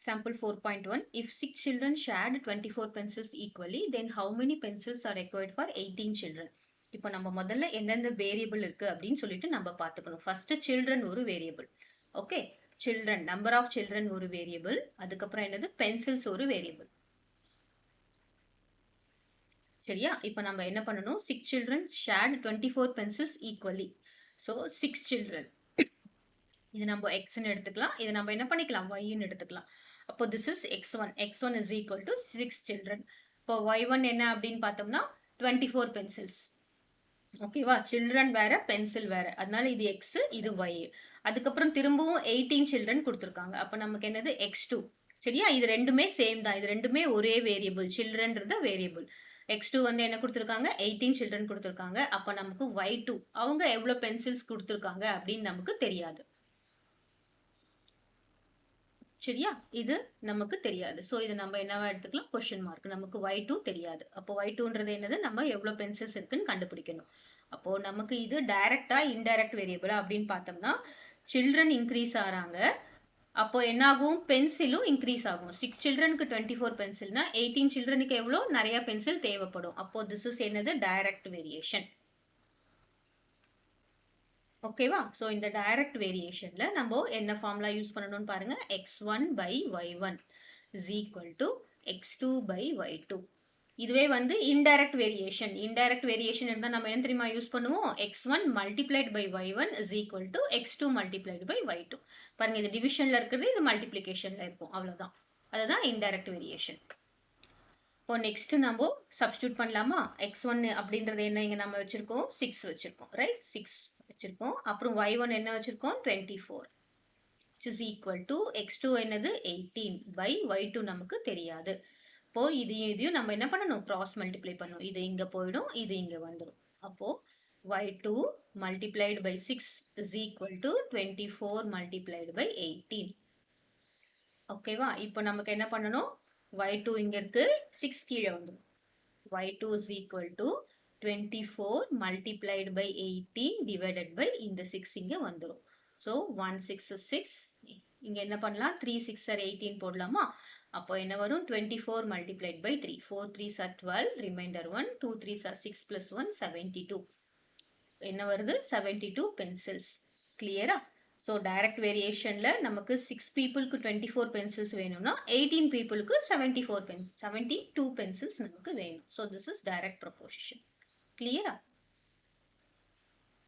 Example 4.1. If 6 children shared 24 pencils equally, then how many pencils are required for 18 children? இப்போ நம்ம முதல்ல எந்தெந்த variable இருக்கு அப்படின்னு சொல்லிட்டு நம்ம பார்த்துக்கணும். ஃபர்ஸ்ட் சில்ட்ரன் ஒரு variable. Okay, children number of children ஒரு வேரியபிள். அதுக்கப்புறம் என்னது, பென்சில்ஸ் ஒரு வேரியபிள். சரியா? இப்போ நம்ம என்ன பண்ணணும், 6 children shared 24 pencils equally. So 6 children, இது நம்ம எக்ஸ்ன்னு எடுத்துக்கலாம், இது நம்ம என்ன பண்ணிக்கலாம், ஒய்ன்னு எடுத்துக்கலாம். அப்போ this is x1. x1 is equal to 6 children. இப்போ y1 என்ன அப்படின்னு பார்த்தோம்னா 24 pencils. ஓகேவா? சில்ட்ரன் வேற, பென்சில் வேற, அதனால இது எக்ஸ், இது ஒய். அதுக்கப்புறம் திரும்பவும் 18 children கொடுத்துருக்காங்க. அப்போ நமக்கு என்னது, x2. சரியா? இது ரெண்டுமே சேம் தான், இது ரெண்டுமே ஒரே வேரியபிள். சில்ட்ரன்றது வேரியபிள். x2 வந்து என்ன கொடுத்துருக்காங்க, 18 children கொடுத்துருக்காங்க. அப்போ நமக்கு y2 அவங்க எவ்வளோ பென்சில்ஸ் கொடுத்துருக்காங்க அப்படின்னு நமக்கு தெரியாது. சரியா? இது நமக்கு தெரியாது. ஸோ இது நம்ம என்னவா எடுத்துக்கலாம், கொஸ்டின் மார்க். நமக்கு y2 தெரியாது. அப்போ y2ன்றது என்னது, நம்ம எவ்வளோ பென்சில்ஸ் இருக்குன்னு கண்டுபிடிக்கணும். அப்போ நமக்கு இது டைரக்டா இன்டைரக்ட் வேரியபிளா அப்படின்னு பார்த்தோம்னா, சில்ட்ரன் இன்க்ரீஸ் ஆகிறாங்க, அப்போ என்ன ஆகும், பென்சிலும் இன்க்ரீஸ் ஆகும். 6 childrenக்கு 24 பென்சில்னா 18 childrenக்கு எவ்வளோ, நிறைய பென்சில் தேவைப்படும். அப்போ திஸ் இஸ் என்னது, டைரக்ட் வேரியேஷன். ஓகேவா? ஸோ இந்த டைரக்ட் வேரியேஷன்ல நம்ம என்ன ஃபார்முலா யூஸ் பண்ணணும்னு பாருங்க. x1 by y1 is equal to x2 by y2. இதுவே வந்து இன்டைரக்ட் வேரியேஷன். இன்டைரக்ட் வேரியேஷன் இருந்தால் நம்ம என்ன தெரியுமா யூஸ் பண்ணுவோம், x1 multiplied by y1 is equal to x2 multiplied by y2. பாருங்க, இது டிவிஷன்ல இருக்கிறது, இது மல்டிப்ளிகேஷன்ல இருக்கும், அவ்வளோதான். அதுதான் இன்டைரக்ட் வேரியேஷன். இப்போ நெக்ஸ்ட் நம்ம சப்ஸ்டியூட் பண்ணலாமா. x1 அப்படின்றது என்ன, இங்கே நம்ம வச்சிருக்கோம் 6 வச்சிருக்கோம், ரைட்? 6 வச்சிருக்கோம். அப்புறம் y1 என்ன வச்சிருக்கோம், 24, which is equal to x2 என்னது, 18 by y2 நமக்கு தெரியாது. இப்போ இதையும் நம்ம என்ன பண்ணணும், கிராஸ் மல்டிப்ளை பண்ணணும். இது இங்க போயிடும், இது இங்க வந்துடும். அப்போ y2 multiplied by 6 is equal to 24 multiplied by 18. ஓகேவா? இப்போ நமக்கு என்ன பண்ணணும், y2 இங்க இருக்கு, 6 கீழே வந்துடும். y2 is equal to 24 multiplied by 18 divided by இந்த 6 இங்க வந்துடும். So 1 6 is 6. இங்க என்ன பண்ணலாம், 3 6 are 18 போடலாமா. அப்போ என்ன வரும், 24 multiplied by 3. 4 3s are 12, remainder 1. 2 3s are 6 plus 1, 72. என்ன வருது, 72 pencils. கிளியரா? ஸோ டைரக்ட் வேரியேஷன்ல நமக்கு 6 பீப்புளுக்கு 24 பென்சில்ஸ் வேணும்னா 18 பீப்புளுக்கு 72 பென்சில்ஸ் நமக்கு வேணும். So this is direct proposition. கிளியரா?